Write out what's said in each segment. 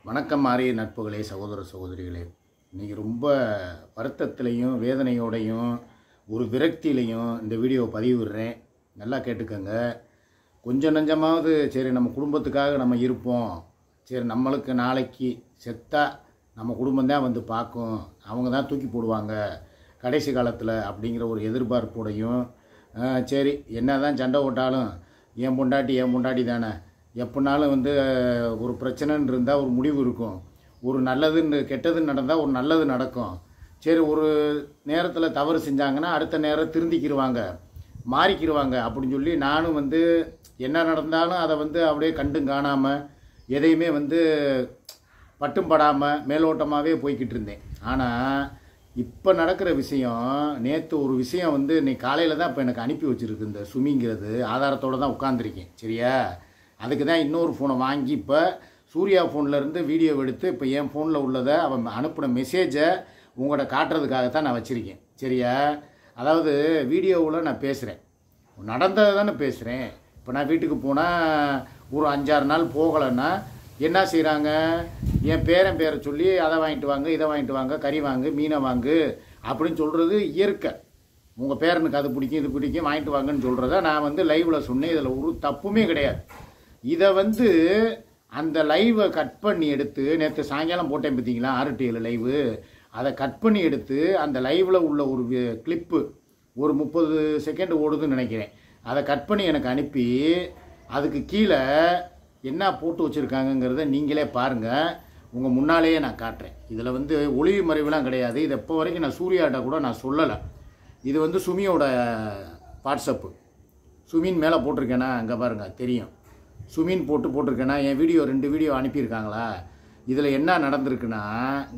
வணக்கம் மாறிய நட்புகளே, சகோதர சகோதரிகளே. இன்றைக்கி ரொம்ப வருத்தத்திலையும் வேதனையோடையும் ஒரு விரக்தியிலையும் இந்த வீடியோவை பதிவிடுறேன். நல்லா கேட்டுக்கோங்க. கொஞ்சம் நஞ்சமாவது சரி நம்ம குடும்பத்துக்காக நம்ம இருப்போம், சரி நம்மளுக்கு நாளைக்கு செத்தா நம்ம குடும்பம்தான் வந்து பார்க்கும், அவங்க தான் தூக்கி போடுவாங்க கடைசி காலத்தில் அப்படிங்கிற ஒரு எதிர்பார்ப்போடையும், சரி என்ன தான் சண்டை ஓட்டாலும் என் பொண்டாட்டி தானே, எப்படினாலும் வந்து ஒரு பிரச்சனைன்னு இருந்தால் ஒரு முடிவு இருக்கும், ஒரு நல்லதுன்னு கெட்டதுன்னு நடந்தால் ஒரு நல்லது நடக்கும், சரி ஒரு நேரத்தில் தவறு செஞ்சாங்கன்னா அடுத்த நேரம் திருந்திக்கிடுவாங்க, மாறிக்கிடுவாங்க அப்படின்னு சொல்லி நானும் வந்து என்ன நடந்தாலும் அதை வந்து அப்படியே கண்டும் காணாமல் எதையுமே வந்து பட்டும் படாமல் மேலோட்டமாகவே போய்கிட்டு இருந்தேன். ஆனால் இப்போ நடக்கிற விஷயம், நேற்று ஒரு விஷயம் வந்து இன்னைக்கு காலையில் தான் இப்போ எனக்கு அனுப்பி வச்சுருக்கு. இந்த சுமிங்கிறது ஆதாரத்தோடு தான் உட்காந்துருக்கேன். சரியா? அதுக்கு தான் இன்னொரு ஃபோனை வாங்கி இப்போ சூர்யா ஃபோன்லேருந்து வீடியோ எடுத்து இப்போ என் ஃபோனில் உள்ளதை அவன் அனுப்பின மெசேஜை உங்கள்கிட்ட காட்டுறதுக்காகத்தான் நான் வச்சுருக்கேன். சரியா? அதாவது வீடியோவில் நான் பேசுகிறேன், நடந்ததை தானே பேசுகிறேன். இப்போ நான் வீட்டுக்கு போனால் ஒரு 5-6 நாள் போகலைன்னா என்ன செய்கிறாங்க, என் பேரை சொல்லி அதை வாங்கிட்டு வாங்க, இதை வாங்கிட்டு வாங்க, கறி வாங்கு, மீனை வாங்கு அப்படின்னு சொல்கிறது இயற்கை. உங்கள் பேரனுக்கு அது பிடிக்கும், இது பிடிக்கும், வாங்கிட்டு வாங்கன்னு சொல்கிறத நான் வந்து லைவில் சொன்னேன். இதில் ஒரு தப்புமே கிடையாது. இதை வந்து அந்த லைவை கட் பண்ணி எடுத்து நேற்று சாயங்காலம் போட்டேன் பார்த்தீங்களா, 6-7 லைவு, அதை கட் பண்ணி எடுத்து அந்த லைவில் உள்ள ஒரு கிளிப்பு ஒரு 30 செகண்ட் ஓடுதுன்னு நினைக்கிறேன், அதை கட் பண்ணி எனக்கு அனுப்பி அதுக்கு கீழே என்ன போட்டு வச்சுருக்காங்கங்கிறத நீங்களே பாருங்கள். உங்கள் முன்னாலேயே நான் காட்டுறேன். இதில் வந்து ஒளிவு மறைவுலாம் கிடையாது. இது இப்போ வரைக்கும் நான் சூர்யாட்ட கூட நான் சொல்லலை. இது வந்து சுமியோட வாட்ஸ்அப்பு. சுமின் மேலே போட்டிருக்கேனா, அங்கே பாருங்கள் தெரியும். சுமின் போட்டிருக்கேன்னா என் வீடியோ 2 வீடியோ அனுப்பியிருக்காங்களா. இதில் என்ன நடந்திருக்குன்னா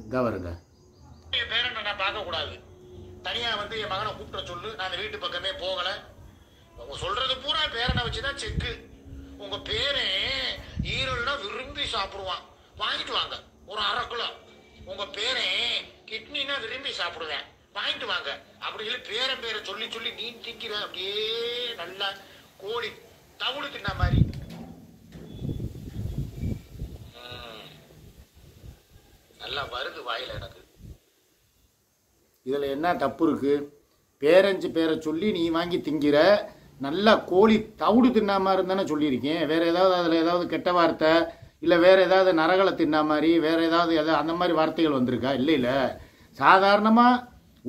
இங்கே வருங்க. என் பேரனை நான் பார்க்கக்கூடாது, தனியாக வந்து என் மகனை கூப்பிட்ட சொல்லு, நான் அந்த வீட்டு பக்கமே போகலை. அவங்க சொல்கிறது பூரா பேரனை வச்சு தான் செக்கு. உங்கள் பேரன் ஈரல்னா விரும்பி சாப்பிடுவான், வாங்கிட்டு வாங்க ஒரு 1/2 கிலோ. உங்கள் பேரன் கிட்னினா விரும்பி சாப்பிடுவேன், வாங்கிட்டு வாங்க அப்படி சொல்லி பேரை சொல்லி நீ திக்கிற அப்படியே நல்லா கோழி தவுளு தின்ன மாதிரி. நல்லா வருது வாயில் எனக்கு. இதில் என்ன தப்பு இருக்குது? பேரை சொல்லி நீ வாங்கி திங்கிற, நல்லா கோழி தவிடு தின்னா இருந்தானே சொல்லியிருக்கேன். வேறு ஏதாவது அதில் ஏதாவது கெட்ட வார்த்தை இல்லை வேறு ஏதாவது நரகளை தின்னா மாதிரி வேறு ஏதாவது அந்த மாதிரி வார்த்தைகள் வந்திருக்கா? இல்லை. சாதாரணமாக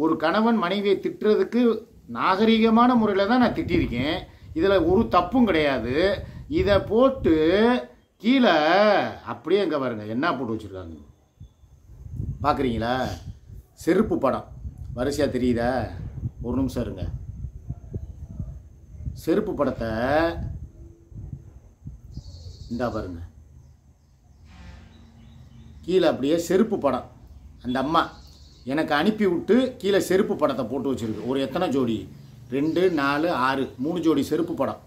ஒரு கணவன் மனைவியை திட்டுறதுக்கு நாகரீகமான முறையில் தான் நான் திட்டியிருக்கேன். இதில் ஒரு தப்பும் கிடையாது. இதை போட்டு கீழே அப்படியே இங்கே பாருங்க என்ன போட்டு வச்சுருக்காங்க பார்க்குறீங்களா? செருப்பு படம் வரிசையாக தெரியுதா? ஒரு நிமிஷம் இருங்க. செருப்பு படத்தை இந்தா பாருங்க, கீழே அப்படியே செருப்பு படம். அந்த அம்மா எனக்கு அனுப்பி விட்டு கீழே செருப்பு படத்தை போட்டு வச்சுருக்கு. ஒரு எத்தனை ஜோடி? 2, 4, 6 3 ஜோடி செருப்பு படம்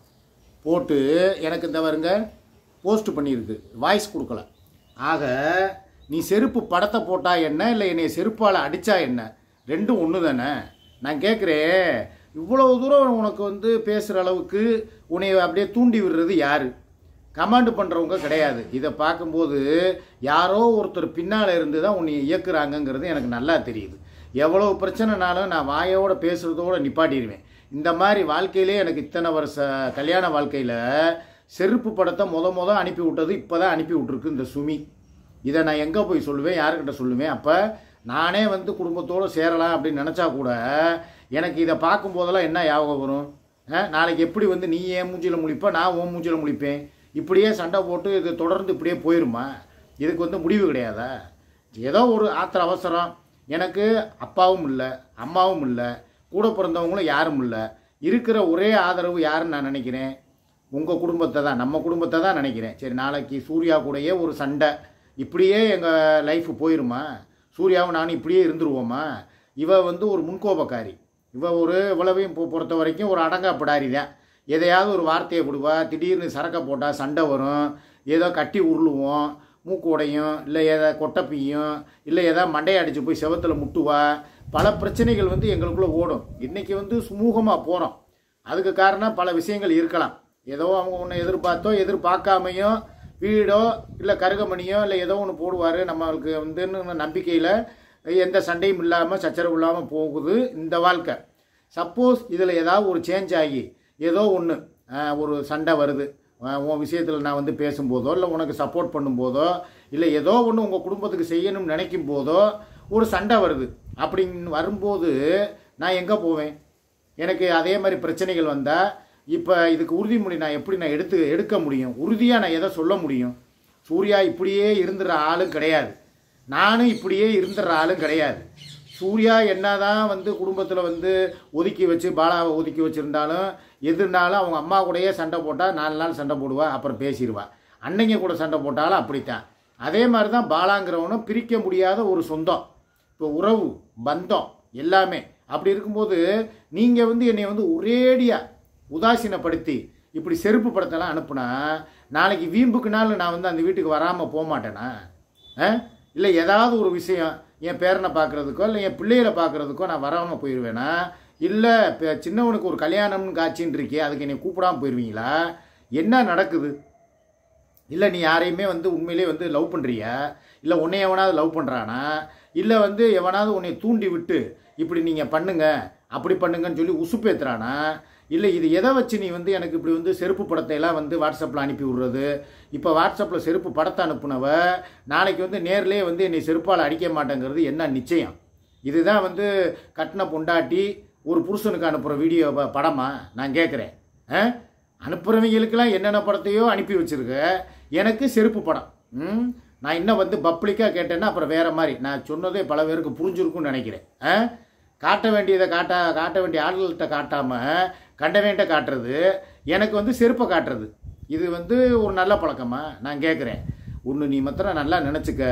போட்டு எனக்கு இந்த வருங்க போஸ்ட் பண்ணியிருக்கு. வாய்ஸ் கொடுக்கல. ஆக நீ செருப்பு படத்தை போட்டா என்ன, இல்லை என்னை செருப்பால் அடித்தா என்ன, ரெண்டும் ஒன்று தானே. நான் கேட்குறேன், இவ்வளவு தூரம் உனக்கு வந்து பேசுகிற அளவுக்கு உன்னை அப்படியே தூண்டி விடுறது யார்? கமாண்டு பண்ணுறவங்க கிடையாது. இதை பார்க்கும்போது யாரோ ஒருத்தர் பின்னால் இருந்து தான் உன்னை இயக்குறாங்கங்கிறது எனக்கு நல்லா தெரியுது. எவ்வளோ பிரச்சனைனாலும் நான் வாயோடு பேசுகிறதோடு நிப்பாட்டிடுவேன். இந்த மாதிரி வாழ்க்கையிலே எனக்கு இத்தனை வருஷ கல்யாண வாழ்க்கையில் செருப்பு படத்தை முத அனுப்பி விட்டது இப்போ தான் அனுப்பி விட்ருக்கு இந்த சுமி. இதை நான் எங்கே போய் சொல்லுவேன், யாருக்கிட்ட சொல்லுவேன்? அப்போ நானே வந்து குடும்பத்தோடு சேரலாம் அப்படின்னு நினச்சா கூட எனக்கு இதை பார்க்கும்போதெல்லாம் என்ன ஞாபகம் வரும்? நாளைக்கு எப்படி வந்து நீ ஏன் மூஞ்சியில் முழிப்ப, நான் உன் மூஞ்சியில் முழிப்பேன், இப்படியே சண்டை போட்டு இது தொடர்ந்து இப்படியே போயிருமா? இதுக்கு வந்து முடிவு கிடையாதா? ஏதோ ஒரு ஆத்திர அவசரம், எனக்கு அப்பாவும் இல்லை அம்மாவும் இல்லை, கூட பிறந்தவங்களும் யாரும் இல்லை, இருக்கிற ஒரே ஆதரவு யாருன்னு நான் நினைக்கிறேன்? உங்கள் குடும்பத்தை தான், நம்ம குடும்பத்தை தான் நினைக்கிறேன். சரி நாளைக்கு சூர்யா கூடயே ஒரு சண்டை, இப்படியே எங்கள் லைஃப் போயிருமா? சூர்யாவும் நானும் இப்படியே இருந்துருவோமா? இவ வந்து ஒரு முன்கோபக்காரி. இவ்வளவையும் பொறுத்த வரைக்கும் ஒரு அடங்காப்படாரி தான். எதையாவது ஒரு வார்த்தையை விடுவா, திடீர்னு சரக்கை போட்டால் சண்டை வரும், ஏதோ கட்டி உருளுவோம், மூக்கு உடையும், இல்லை ஏதோ கொட்டைப்பியும், இல்லை ஏதோ மண்டையை அடித்து போய் செவத்தில் முட்டுவா. பல பிரச்சனைகள் வந்து எங்களுக்குள்ளே ஓடும். இன்றைக்கி வந்து சுமூகமாக போகிறோம். அதுக்கு காரணம் பல விஷயங்கள் இருக்கலாம். ஏதோ அவங்க ஒன்று எதிர்பார்த்தோ எதிர்பார்க்காமையும் வீடோ இல்லை கருகமணியோ இல்லை ஏதோ ஒன்று போடுவார். நம்மளுக்கு வந்து நம்பிக்கையில் எந்த சண்டையும் இல்லாமல் சச்சரவு இல்லாமல் போகுது இந்த வாழ்க்கை. சப்போஸ் இதில் ஏதாவது ஒரு சேஞ்ச் ஆகி ஏதோ ஒன்று ஒரு சண்டை வருது, உன் விஷயத்தில் நான் வந்து பேசும்போதோ இல்லை உனக்கு சப்போர்ட் பண்ணும்போதோ இல்லை ஏதோ ஒன்று உங்கள் குடும்பத்துக்கு செய்யணும்னு நினைக்கும் போதோ ஒரு சண்டை வருது. அப்படின்னு வரும்போது நான் எங்கே போவேன்? எனக்கு அதே மாதிரி பிரச்சனைகள் வந்தால் இப்போ இதுக்கு உறுதிமொழி நான் எப்படி நான் எடுக்க முடியும்? உறுதியாக நான் எதை சொல்ல முடியும்? சூர்யா இப்படியே இருந்துற ஆளும் கிடையாது, நானும் இப்படியே இருந்துற ஆளும் கிடையாது. சூர்யா என்னதான் வந்து குடும்பத்தில் வந்து ஒதுக்கி வச்சு பாலாவை ஒதுக்கி வச்சுருந்தாலும் எதுனாலும் அவங்க அம்மா கூடயே சண்டை போட்டால் 4 நாள் சண்டை போடுவா, அப்புறம் பேசிடுவா. அன்னைங்க கூட சண்டை போட்டாலும் அப்படித்தான். அதே மாதிரி தான் பாலாங்கிறவனும் பிரிக்க முடியாத ஒரு சொந்தம், இப்போ உறவு பந்தம் எல்லாமே. அப்படி இருக்கும்போது நீங்கள் வந்து என்னை வந்து ஒரேடியாக உதாசீனப்படுத்தி இப்படி செருப்பு படத்தெல்லாம் அனுப்புனா நாளைக்கு வீம்புக்குனாலும் நான் வந்து அந்த வீட்டுக்கு வராமல் போக மாட்டேனா? இல்லை ஏதாவது ஒரு விஷயம் என் பேரனை பார்க்குறதுக்கோ இல்லை என் பிள்ளைகளை பார்க்குறதுக்கோ நான் வராமல் போயிடுவேனா? இல்லை இப்போ சின்னவனுக்கு ஒரு கல்யாணம்னு காட்சின்னு இருக்கே, அதுக்கு என்னை கூப்பிடாமல் போயிடுவீங்களா? என்ன நடக்குது? இல்லை நீ யாரையுமே வந்து உண்மையிலே வந்து லவ் பண்ணுறியா? இல்லை உன்னை எவனாவது லவ் பண்ணுறானா? இல்லை வந்து எவனாவது உன்னை தூண்டி விட்டு இப்படி நீங்கள் பண்ணுங்க அப்படி பண்ணுங்கன்னு சொல்லி உசுப்பேத்துறானா? இல்லை இது எதை வச்சு நீ வந்து எனக்கு இப்படி வந்து செருப்பு படத்தை எல்லாம் வந்து வாட்ஸ்அப்பில் அனுப்பி விடுறது? இப்போ வாட்ஸ்அப்பில் செருப்பு படத்தை அனுப்புனவ நாளைக்கு வந்து நேர்லேயே வந்து என்னை செருப்பால் அடிக்க மாட்டேங்கிறது என்ன நிச்சயம்? இதுதான் வந்து கட்டின பொண்டாட்டி ஒரு புருஷனுக்கு அனுப்புகிற வீடியோ படமா நான் கேட்குறேன். அனுப்புகிறவங்களுக்கெல்லாம் என்னென்ன படத்தையோ அனுப்பி வச்சுருக்க, எனக்கு செருப்பு படம். நான் இன்னும் வந்து பப்ளிக்காக கேட்டேன்னா அப்புறம் வேறு மாதிரி. நான் சொன்னதே பல பேருக்கு புரிஞ்சிருக்குன்னு நினைக்கிறேன். காட்ட வேண்டியதை காட்ட வேண்டிய ஆளுகள்கிட்ட காட்டாமல் கண்டவேண்ட காட்டுறது, எனக்கு வந்து செருப்பை காட்டுறது, இது வந்து ஒரு நல்ல பழக்கமா நான் கேட்குறேன். ஒன்று நீ மாத்திரம் நல்லா நினச்சிக்க,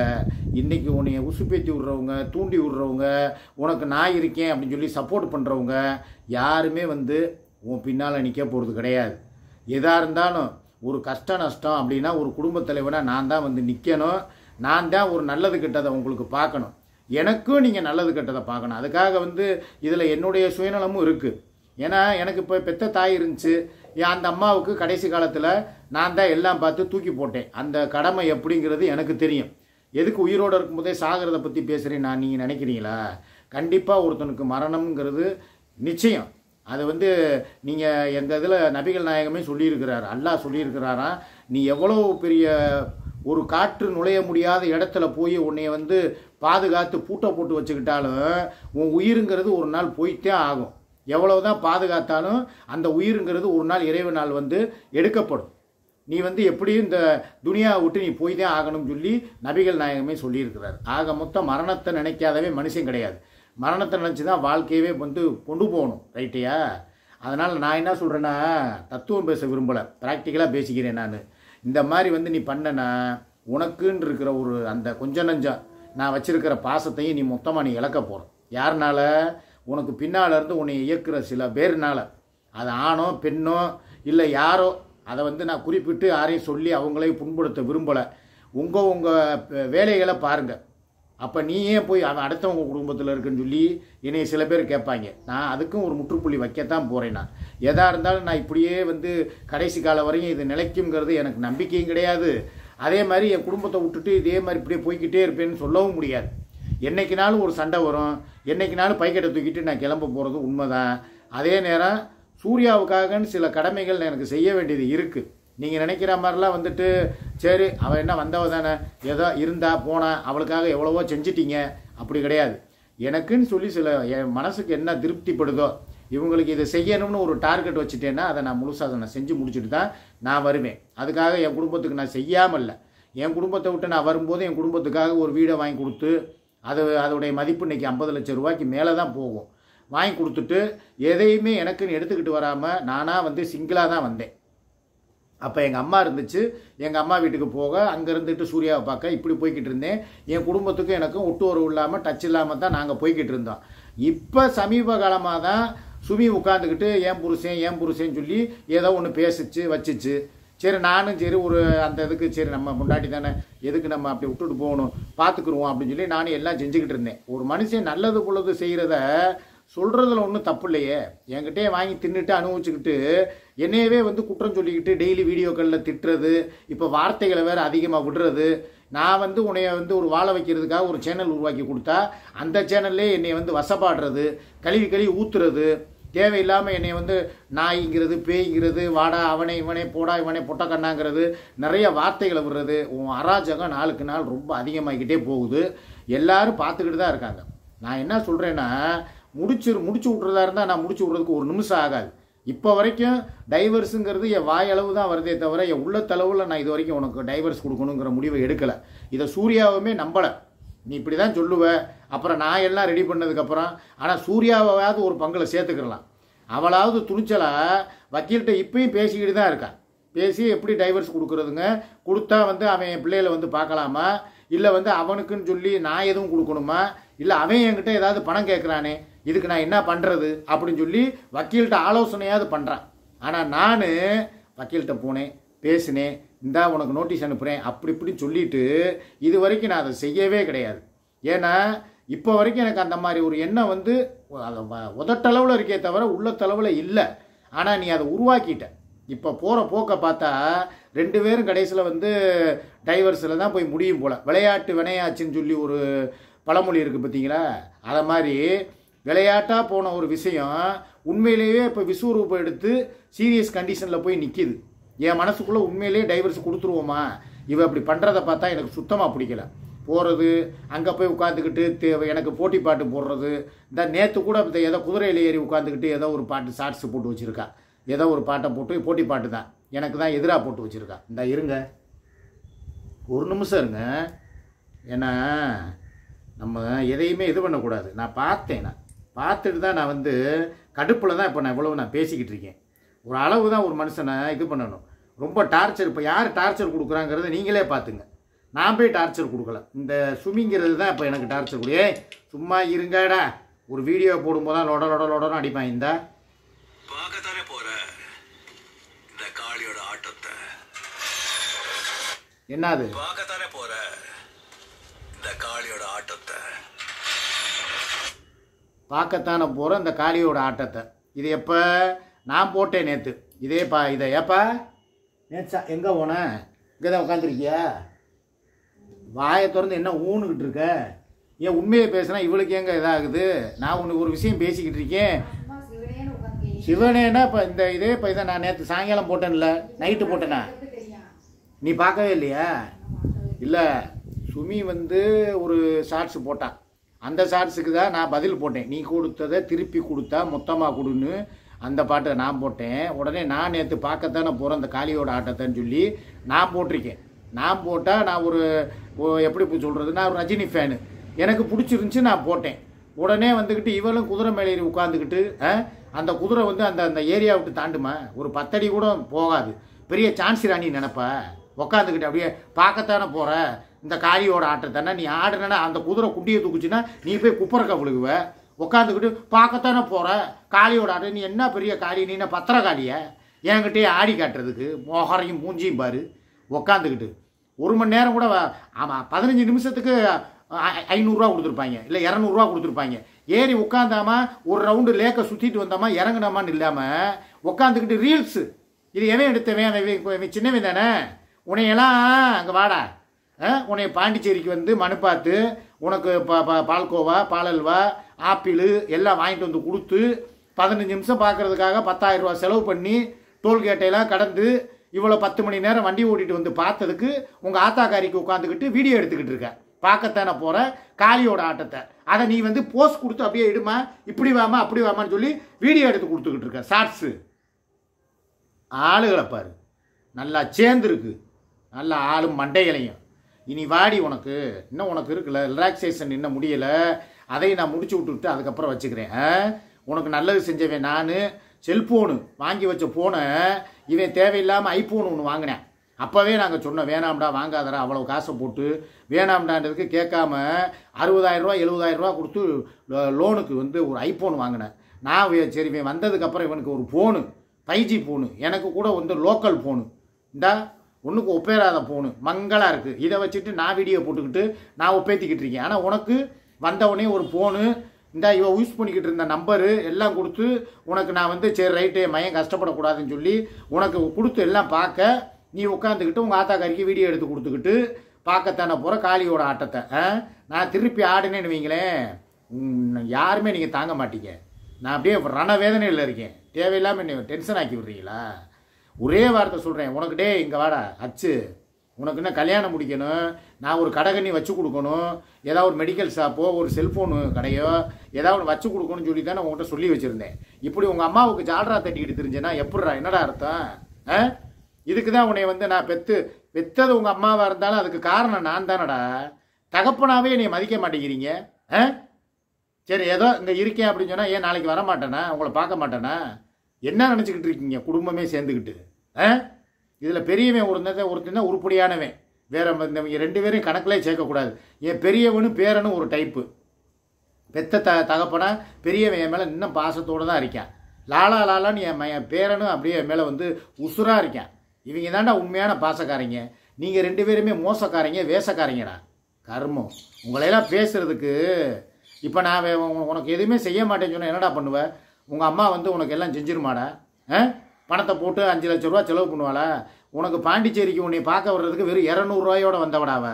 இன்றைக்கி உன்னைய உசுப்பேற்றி விட்றவங்க தூண்டி விட்றவங்க உனக்கு நான் இருக்கேன் அப்படின்னு சொல்லி சப்போர்ட் பண்ணுறவங்க யாருமே வந்து உன் பின்னால் நிற்க போகிறது கிடையாது. எதாக இருந்தாலும் ஒரு கஷ்ட நஷ்டம் அப்படின்னா ஒரு குடும்பத் தலைவனாக நான் தான் வந்து நிற்கணும். நான் தான் ஒரு நல்லது கெட்டதை உங்களுக்கு பார்க்கணும். எனக்கும் நீங்கள் நல்லது கெட்டதை பார்க்கணும். அதுக்காக வந்து இதில் என்னுடைய சுயநலமும் இருக்குது. ஏன்னா எனக்கு இப்போ பெத்த தாய் இருந்துச்சு, அந்த அம்மாவுக்கு கடைசி காலத்தில் நான் தான் எல்லாம் பார்த்து தூக்கி போட்டேன். அந்த கடமை எப்படிங்கிறது எனக்கு தெரியும். எதுக்கு உயிரோடு இருக்கும்போதே சாகிறத பற்றி பேசுகிறேன் நான் நீங்கள் நினைக்கிறீங்களா? கண்டிப்பாக ஒருத்தனுக்கு மரணம்ங்கிறது நிச்சயம். அது வந்து நீங்கள் எங்கள் இதில் நபிகள் நாயகமே சொல்லியிருக்கிறார், அல்லாஹ் சொல்லியிருக்கிறாராம், நீ எவ்வளோ பெரிய ஒரு காற்று நுழைய முடியாத இடத்துல போய் உன்னைய வந்து பாதுகாத்து பூட்டை போட்டு வச்சுக்கிட்டாலும் உன் உயிருங்கிறது ஒரு நாள் போய்த்தே ஆகும். எவ்வளவுதான் பாதுகாத்தாலும் அந்த உயிருங்கிறது ஒரு நாள் இறைவனால் வந்து எடுக்கப்படும். நீ வந்து எப்படியும் இந்த துனியாவை விட்டு நீ போய் தான் ஆகணும்னு சொல்லி நபிகள் நாயகமே சொல்லியிருக்கிறார். ஆக மொத்தம் மரணத்தை நினைக்காதவே மனுஷன் கிடையாது. மரணத்தை நினச்சி தான் வாழ்க்கையவே வந்து கொண்டு போகணும். ரைட்டையா? அதனால் நான் என்ன சொல்கிறேன்னா, தத்துவம் பேச விரும்பலை, ப்ராக்டிக்கலாக பேசிக்கிறேன். நான் இந்த மாதிரி வந்து நீ பண்ணனா உனக்குன்னு இருக்கிற ஒரு அந்த கொஞ்சம் நஞ்சம் நான் வச்சிருக்கிற பாசத்தையும் நீ மொத்தமாக நீ இழக்க போகிற. யாருனால? உனக்கு பின்னால் இருந்து உன்னை இயக்குற சில பேர்னால. அது ஆணோ பெண்ணோ இல்லை யாரோ, அதை வந்து நான் குறிப்பிட்டு யாரையும் சொல்லி அவங்களையும் புண்படுத்த விரும்பலை. உங்கள் வேலைகளை பாருங்கள். அப்போ நீ ஏன் போய் அவன் அடுத்தவங்க குடும்பத்தில் இருக்குன்னு சொல்லி என்னை சில பேர் கேட்பாங்க. நான் அதுக்கும் ஒரு முற்றுப்புள்ளி வைக்கத்தான் போகிறேன். நான் எதாக இருந்தாலும் நான் இப்படியே வந்து கடைசி காலம் வரையும் இது நிலைக்குங்கிறது எனக்கு நம்பிக்கையும் கிடையாது. அதே மாதிரி என் குடும்பத்தை விட்டுட்டு இதே மாதிரி இப்படியே போய்கிட்டே இருப்பேன்னு சொல்லவும் முடியாது. என்றைக்குனாலும் ஒரு சண்டை வரும், என்றைக்குனாலும் பைக்கெட்டை தூக்கிட்டு நான் கிளம்ப போகிறது உண்மைதான். அதே நேரம் சூர்யாவுக்காகன்னு சில கடமைகள் எனக்கு செய்ய வேண்டியது இருக்குது. நீங்கள் நினைக்கிற மாதிரிலாம் வந்துட்டு சரி அவள் என்ன வந்தவ தானே ஏதோ இருந்தா போனா அவளுக்காக எவ்வளவோ செஞ்சிட்டீங்க, அப்படி கிடையாது. எனக்குன்னு சொல்லி சில என் மனசுக்கு என்ன திருப்திப்படுதோ, இவங்களுக்கு இதை செய்யணும்னு ஒரு டார்கெட் வச்சுட்டேன்னா அதை நான் முழுசாக நான் செஞ்சு முடிச்சுட்டு தான் நான் வருவேன். அதுக்காக என் குடும்பத்துக்கு நான் செய்யாமல் இல்லை. என் குடும்பத்தை விட்டு நான் வரும்போது என் குடும்பத்துக்காக ஒரு வீடை வாங்கி கொடுத்து அதோடைய மதிப்பு இன்றைக்கி 50 லட்சம் ரூபாய்க்கு மேலே தான் போகும். வாங்கி கொடுத்துட்டு எதையுமே எனக்குன்னு எடுத்துக்கிட்டு வராமல் நானாக வந்து சிங்கிளாக தான் வந்தேன். அப்போ எங்கள் அம்மா இருந்துச்சு, எங்கள் அம்மா வீட்டுக்கு போக அங்கே இருந்துட்டு சூர்யாவை பார்க்க இப்படி போய்கிட்டு இருந்தேன். என் குடும்பத்துக்கும் எனக்கும் ஒட்டு உறவு இல்லாமல் டச் இல்லாமல் தான் நாங்கள் போய்கிட்டு இருந்தோம். இப்போ சமீப காலமாக தான் சுமி உட்காந்துக்கிட்டு ஏன் புருஷன் சொல்லி ஏதோ ஒன்று பேசிச்சு வச்சிச்சு. சரி நானும் சரி ஒரு அந்த இதுக்கு சரி நம்ம முன்னாடி தானே எதுக்கு நம்ம அப்படி விட்டுட்டு போகணும் பார்த்துக்குருவோம் அப்படின்னு சொல்லி நானும் எல்லாம் செஞ்சுக்கிட்டு இருந்தேன். ஒரு மனுஷன் நல்லது பொழுது செய்கிறத சொல்கிறதுல ஒன்றும் தப்பு இல்லையே. என்கிட்டயே வாங்கி தின்னுட்டு அனுபவிச்சுக்கிட்டு என்னையவே வந்து குற்றம் சொல்லிக்கிட்டு டெய்லி வீடியோக்களில் திட்டுறது, இப்போ வார்த்தைகளை வேறு அதிகமாக விடுறது. நான் வந்து உன்னைய வந்து ஒரு வாழ வைக்கிறதுக்காக ஒரு சேனல் உருவாக்கி கொடுத்தா அந்த சேனல்லே என்னை வந்து வசப்பாடுறது, கழுவி ஊத்துறது, தேவையில்லாமல் என்னை வந்து நாய்ங்கிறது, பேய்ங்கிறது, வாடா அவனை இவனே போடா இவனே பொட்டக்கண்ணாங்கிறது, நிறைய வார்த்தைகளை விடுறது. உன் அராஜகம் நாளுக்கு நாள் ரொம்ப அதிகமாகிக்கிட்டே போகுது. எல்லாரும் பார்த்துக்கிட்டு தான் இருக்காங்க. நான் என்ன சொல்கிறேன்னா, முடிச்சு விட்றதா இருந்தால் நான் முடிச்சு விட்றதுக்கு ஒரு நிமிஷம் ஆகாது. இப்போ வரைக்கும் டைவர்ஸுங்கிறது என் வாயளவு தான் வருதே தவிர என் உள்ளத்தளவில் நான் இது வரைக்கும் உனக்கு டைவர்ஸ் கொடுக்கணுங்கிற முடிவை எடுக்கலை. இதை சூர்யாவுமே நம்பலை. நீ இப்படி தான் சொல்லுவ, அப்புறம் நான் எல்லாம் ரெடி பண்ணதுக்கப்புறம். ஆனால் சூர்யாவாவது ஒரு பங்கில் சேர்த்துக்கிறலாம். அவளாவது துணிச்சலாக வக்கீல்கிட்ட இப்பயும் பேசிக்கிட்டு தான் இருக்கான். பேசி எப்படி டைவர்ஸ் கொடுக்குறதுங்க, கொடுத்தா வந்து அவன் என் பிள்ளைகளை வந்து பார்க்கலாமா, இல்லை வந்து அவனுக்குன்னு சொல்லி நான் எதுவும் கொடுக்கணுமா, இல்லை அவன் என்கிட்ட ஏதாவது பணம் கேட்குறானே, இதுக்கு நான் என்ன பண்ணுறது அப்படின்னு சொல்லி வக்கீல்கிட்ட ஆலோசனையாவது பண்ணுறான். ஆனால் நான் வக்கீல்கிட்ட போனேன், பேசினேன், இந்தா உனக்கு நோட்டீஸ் அனுப்புகிறேன் அப்படி இப்படின்னு சொல்லிட்டு இது வரைக்கும் நான் அதை செய்யவே கிடையாது. ஏன்னா இப்போ வரைக்கும் எனக்கு அந்த மாதிரி ஒரு எண்ணம் வந்து உதட்டளவில் இருக்கே தவிர உள்ளத்தளவில் இல்லை. ஆனால் நீ அதை உருவாக்கிட்ட. இப்போ போகிற போக்கை பார்த்தா 2 பேரும் கடைசியில் வந்து டைவர்ஸில் தான் போய் முடியும் போல். விளையாட்டு வினையாச்சுன்னு சொல்லி ஒரு பழமொழி இருக்குது பார்த்தீங்களா, அதை மாதிரி விளையாட்டாக போன ஒரு விஷயம் உண்மையிலேயே இப்போ விஸ்வரூபம் எடுத்து சீரியஸ் கண்டிஷனில் போய் நிற்கிது. என் மனசுக்குள்ளே உண்மையிலேயே டைவர்ஸ் கொடுத்துருவோமா, இவ அப்படி பண்ணுறதை பார்த்தா எனக்கு சுத்தமாக பிடிக்கல. போகிறது, அங்கே போய் உட்காந்துக்கிட்டு எனக்கு போட்டி பாட்டு போடுறது. இந்த நேற்று கூட ஏதோ குதிரையில் ஏறி உட்காந்துக்கிட்டு ஏதோ ஒரு பாட்டு ஷார்ட்ஸ் போட்டு வச்சுருக்கா. ஏதோ ஒரு பாட்டை போட்டு போட்டி பாட்டு தான் எனக்கு தான் எதிராக போட்டு வச்சுருக்கா. இந்த இருங்க ஒரு நிமிஷம் இருங்க. ஏன்னா நம்ம எதையுமே இது பண்ணக்கூடாது. நான் பார்த்துட்டு தான் நான் வந்து கடுப்பில் தான் இப்போ நான் இவ்வளவு நான் பேசிக்கிட்டு இருக்கேன். ஒரு அளவு தான் ஒரு மனுஷனை இது பண்ணணும். ரொம்ப டார்ச்சர், இப்போ யார் டார்ச்சர் கொடுக்குறாங்கிறத நீங்களே பார்த்துங்க. நான் போய் டார்ச்சர் கொடுக்கல. இந்த சுமிங்கிறது தான் இப்போ எனக்கு டார்ச்சர் கொடு. சும்மா இருங்கடா, ஒரு வீடியோ போடும்போது தான் லொடன்னு அடிப்பான். இந்த பார்க்கத்தானே போற இந்த காளியோட ஆட்டத்தை, என்னது பார்க்கத்தானே போற இந்த காளியோட ஆட்டத்தை, பார்க்கத்தானே போகிற இந்த காளியோட ஆட்டத்தை. இது எப்போ நான் போட்டேன் நேற்று. இதேப்பா இதை ஏப்பா நேச்சா எங்கே போனேன்? இங்கே தான் உட்காந்துருக்கியா? வாயை திறந்து என்ன ஊனுக்கிட்டு இருக்க? ஏன் உண்மையை பேசுனா இவளுக்கு எங்கே இதாகுது? நான் உனக்கு ஒரு விஷயம் பேசிக்கிட்டு இருக்கேன். சிவனேன்னா இப்போ இந்த இதே இப்போ இதை நான் நேற்று சாயங்காலம் போட்டேன்ல, நைட்டு போட்டேனா? நீ பார்க்கவே இல்லையா? இல்லை, சுமி வந்து ஒரு ஷார்ட்ஸ் போட்டான். அந்த ஷார்ட்ஸுக்கு தான் நான் பதில் போட்டேன். நீ கொடுத்ததை திருப்பி கொடுத்தா மொத்தமாக கொடுன்னு அந்த பாட்டை நான் போட்டேன். உடனே நான் நேற்று பார்க்கத்தானே போகிறேன் அந்த காளியோட ஆட்டத்தைன்னு சொல்லி நான் போட்டிருக்கேன். நான் போட்டால் நான் ஒரு எப்படி சொல்கிறது, நான் ஒரு ரஜினி ஃபேனு, எனக்கு பிடிச்சிருந்துச்சி, நான் போட்டேன். உடனே வந்துக்கிட்டு இவளும் குதிரை மேலே ஏறி உட்காந்துக்கிட்டு அந்த குதிரை வந்து அந்த ஏரியா விட்டு தாண்டுமா, ஒரு 10 அடி கூட போகாது, பெரிய சான்சி ராணி நினைப்ப உட்காந்துக்கிட்டு அப்படியே பார்க்கத்தானே போகிற இந்த காளியோட ஆட்டத்தானே நீ ஆடுனா அந்த குதிரை குட்டியை தூக்குச்சுன்னா நீ போய் குப்பரக்கா விழுகுவ. உட்காந்துக்கிட்டு பார்க்கத்தானே போகிற காளியோட ஆட்டம், நீ என்ன பெரிய காளி, நீ என்ன பத்திரக்காளிய என்கிட்டயே ஆடி காட்டுறதுக்கு? மோகரையும் மூஞ்சியும் பாரு. உட்காந்துக்கிட்டு 1 மணி நேரம் கூட, ஆமாம் 15 நிமிஷத்துக்கு 500 ரூபா கொடுத்துருப்பாங்க, இல்லை 200 ரூபா கொடுத்துருப்பாங்க. ஏறி உட்காந்தாமா ஒரு ரவுண்டு லேக்கை சுற்றிட்டு வந்தாமா இறங்கினாமான்னு இல்லாமல் உட்காந்துக்கிட்டு ரீல்ஸு. இது எவன் எடுத்தவன்? அவன் சின்னவன் தானே. உன்னையெல்லாம் அங்கே வாடா, உன்னை பாண்டிச்சேரிக்கு வந்து மனு பார்த்து உனக்கு பால்கோவா, பாலல்வா, ஆப்பிள் எல்லாம் வாங்கிட்டு வந்து கொடுத்து 15 நிமிஷம் பார்க்கறதுக்காக 10,000 ரூபா செலவு பண்ணி டோல்கேட்டையெல்லாம் கடந்து இவ்வளோ 10 மணி நேரம் வண்டி ஓட்டிட்டு வந்து பார்த்ததுக்கு உங்கள் ஆத்தாக்காரிக்கு உட்காந்துக்கிட்டு வீடியோ எடுத்துக்கிட்டு இருக்க. பார்க்கத்தானே போகிற காளியோட ஆட்டத்தை. அதை நீ வந்து போஸ்ட் கொடுத்து அப்படியே இடுமா, இப்படி வாமா அப்படி வாமான்னு சொல்லி வீடியோ எடுத்து கொடுத்துக்கிட்டு இருக்க. ஷார்ட்ஸு ஆளுகளை பாரு, நல்லா சேர்ந்துருக்கு, நல்லா ஆளும் மண்டைகளையும். இனி வாடி, உனக்கு இன்னும் உனக்கு இருக்குல்ல ரிலாக்ஸேஷன் இன்னும் முடியலை, அதை நான் முடிச்சு விட்டுவிட்டு அதுக்கப்புறம் வச்சுக்கிறேன். உனக்கு நல்லது செஞ்சவன் நான். செல்ஃபோனு வாங்கி வச்ச ஃபோனை இவன் தேவையில்லாமல் ஐஃபோன் ஒன்று வாங்கினேன். அப்போவே நாங்கள் சொன்னோம், வேணாம்டா வாங்காதடா, அவ்வளோ காசை போட்டு வேணாம்டான்றதுக்கு கேட்காம 60,000 ரூபா 70,000 ரூபா கொடுத்து லோனுக்கு வந்து ஒரு ஐஃபோன் வாங்கினேன். நான் சரி இவன் வந்ததுக்கப்புறம் இவனுக்கு ஒரு ஃபோனு 5G ஃபோனு, எனக்கு கூட வந்து லோக்கல் ஃபோனு, இந்தா ஒன்றுக்கு ஒப்பேராத ஃபோனு மங்களாக இருக்குது. இதை வச்சுட்டு நான் வீடியோ போட்டுக்கிட்டு நான் ஒப்பேற்றிக்கிட்டு இருக்கேன். ஆனால் உனக்கு வந்தவொடனே ஒரு ஃபோனு இந்த இவன் யூஸ் பண்ணிக்கிட்டு இருந்த நம்பரு எல்லாம் கொடுத்து உனக்கு நான் வந்து சரி ரைட்டு மையம் கஷ்டப்படக்கூடாதுன்னு சொல்லி உனக்கு கொடுத்து எல்லாம் பார்க்க நீ உட்காந்துக்கிட்டு உங்கள் ஆத்தாக்காரிக்கு வீடியோ எடுத்து கொடுத்துக்கிட்டு பார்க்கத்தானே போகிற காளியோட ஆட்டத்தை. நான் திருப்பி ஆடினேன்னு வைங்களேன், யாருமே நீங்கள் தாங்க மாட்டீங்க. நான் அப்படியே ரண வேதனையில் இருக்கேன். தேவையில்லாமல் நீ டென்ஷன் ஆக்கி விட்றீங்களா? ஒரே வார்த்தை சொல்கிறேன், உனக்கு டே இங்கே வாடா அச்சு, உனக்கு என்ன கல்யாணம் முடிக்கணும், நான் ஒரு கடைகண்ணி வச்சு கொடுக்கணும், ஏதாவது ஒரு மெடிக்கல் ஷாப்போ ஒரு செல்ஃபோனு கடையோ ஏதாவது ஒன்று வச்சு கொடுக்கணும்னு சொல்லி தானே உங்கள்கிட்ட சொல்லி வச்சுருந்தேன். இப்படி உங்கள் அம்மாவுக்கு ஜால்ரா தட்டிக்கிட்டு தெரிஞ்சேன்னா எப்படிடா, என்னடா அர்த்தம்? இதுக்கு தான் உன்னை வந்து நான் பெத்தது உங்கள் அம்மாவாக இருந்தாலும் அதுக்கு காரணம் நான் தானடா. தகப்பனாவே என்னை மதிக்க மாட்டேங்கிறீங்க. சரி ஏதோ இங்கே இருக்கேன் அப்படின்னு சொன்னால் ஏன் நாளைக்கு வர மாட்டேனா, உங்களை பார்க்க மாட்டேனா, என்ன நினச்சிக்கிட்டு இருக்கீங்க குடும்பமே சேர்ந்துக்கிட்டு? இதில் பெரியவன் ஒருத்தன் தான் உருப்படியானவன், வேற இந்த 2 பேரையும் கணக்கிலே சேர்க்கக்கூடாது. என் பெரியவனும் பேரனும் ஒரு டைப்பு. பெத்த தகப்பனா பெரியவன் என் மேலே இன்னும் பாசத்தோடு தான் இருக்கான். லாலா லாலான்னு என் பேரனும் அப்படியே என் மேலே வந்து உசுராக இருக்கான். இவங்க தாண்டா உண்மையான பாசக்காரங்க. நீங்கள் 2 பேருமே மோசக்காரங்க, வேசக்காரங்கடா. கர்மம் உங்களையெல்லாம் பேசுறதுக்கு. இப்போ நான் உனக்கு எதுவுமே செய்ய மாட்டேன்னு சொன்னால் என்னடா பண்ணுவேன்? உங்கள் அம்மா வந்து உனக்கு எல்லாம் செஞ்சிருமாடா? பணத்தை போட்டு 5 லட்ச ரூபா செலவு பண்ணுவாளா? உனக்கு பாண்டிச்சேரிக்கு உன்னை பார்க்க வர்றதுக்கு வெறும் 200 ரூபாயோட வந்தவடாவ.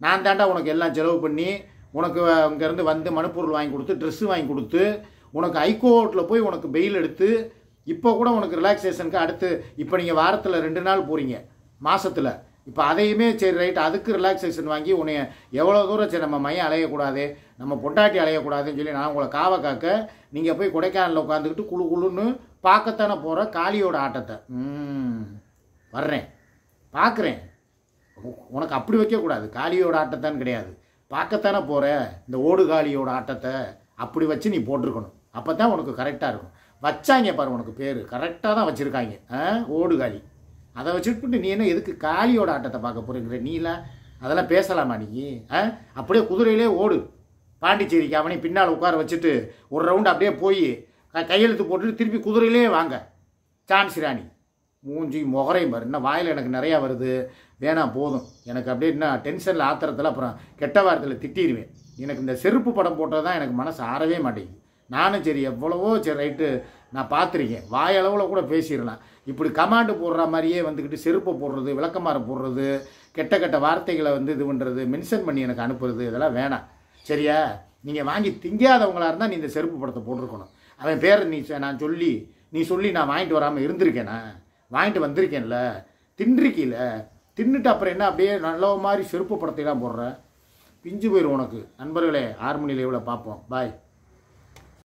நான் தாண்டா உனக்கு எல்லாம் செலவு பண்ணி உனக்கு அங்கேருந்து வந்து மனுப்பொருள் வாங்கி கொடுத்து ட்ரெஸ்ஸு வாங்கி கொடுத்து உனக்கு ஹைகோர்ட்டில் போய் உனக்கு பெயில் எடுத்து இப்போ கூட உனக்கு ரிலாக்ஸேஷனுக்கு அடுத்து இப்போ நீங்கள் வாரத்தில் 2 நாள் போகிறீங்க மாதத்தில். இப்போ அதையுமே சரி ரைட் அதுக்கு ரிலாக்ஸேஷன் வாங்கி உன்னை எவ்வளோ தூரம் சரி நம்ம மையம் அலையக்கூடாது, நம்ம பொண்டாட்டி அலையக்கூடாதுன்னு சொல்லி நான் உங்களை காவ காக்க நீங்கள் போய் கொடைக்கானலில் உட்காந்துக்கிட்டு குழு குழுன்னு பார்க்கத்தானே போகிற காளியோட ஆட்டத்தை. வர்றேன் பார்க்குறேன். உனக்கு அப்படி வைக்கக்கூடாது, காளியோட ஆட்டத்தான்னு கிடையாது, பார்க்கத்தானே போகிற இந்த ஓடு காளியோட ஆட்டத்தை அப்படி வச்சு நீ போட்டிருக்கணும். அப்போ தான் உனக்கு கரெக்டாக இருக்கும். வச்சாங்க பாரு, உனக்கு பேர் கரெக்டாக தான் வச்சுருக்காங்க, ஓடு காளி. அதை வச்சுட்டு நீ என்ன எதுக்கு காளியோட ஆட்டத்தை பார்க்க போகிறீங்கிற? நீலாம் அதெல்லாம் பேசலாமா நீ? அப்படியே குதிரையிலே ஓடு பாண்டிச்சேரிக்கு, அவனை பின்னால் உட்கார வச்சுட்டு ஒரு ரவுண்டு அப்படியே போய் கையெழுத்து போட்டுட்டு திருப்பி குதிரையிலே வாங்க. சான்ஸ் ராணி மூஞ்சி முகரையும் பாரு, இன்னும் வாயில் எனக்கு நிறையா வருது, வேணாம் போதும். எனக்கு அப்படியே இன்னும் டென்ஷனில் ஆத்திரத்தில் அப்புறம் கெட்ட வாரத்தில் திட்டிடுவேன். எனக்கு இந்த செருப்பு படம் போட்டது தான் எனக்கு மனசு ஆறவே மாட்டேங்குது. நானும் சரி எவ்வளவோ சரி ரைட்டு நான் பார்த்துருக்கேன், வாயளவில் கூட பேசிடலாம். இப்படி கமாண்டு போடுற மாதிரியே வந்துக்கிட்டு செருப்பை போடுறது, விளக்கமாரம் போடுறது, கெட்ட கெட்ட வார்த்தைகளை வந்து இது பண்ணுறது, மென்ஷன் பண்ணி எனக்கு அனுப்புறது, இதெல்லாம் வேணாம் சரியா? நீங்கள் வாங்கி திங்காதவங்களாக இருந்தால் நீ இந்த செருப்பு படத்தை போட்டிருக்கணும். அவன் பேரை நீ சொல்லி நான் வாங்கிட்டு வராமல் இருந்திருக்கேனா? வாங்கிட்டு வந்திருக்கேன்ல, தின்றிக்கீல தின்னுட்டு அப்புறம் என்ன அப்படியே நல்ல மாதிரி செருப்பு படத்தையெல்லாம் போடுற, பிஞ்சு போயிடும் உனக்கு. நண்பர்களே 6 மணி லைவில் பார்ப்போம். பாய்.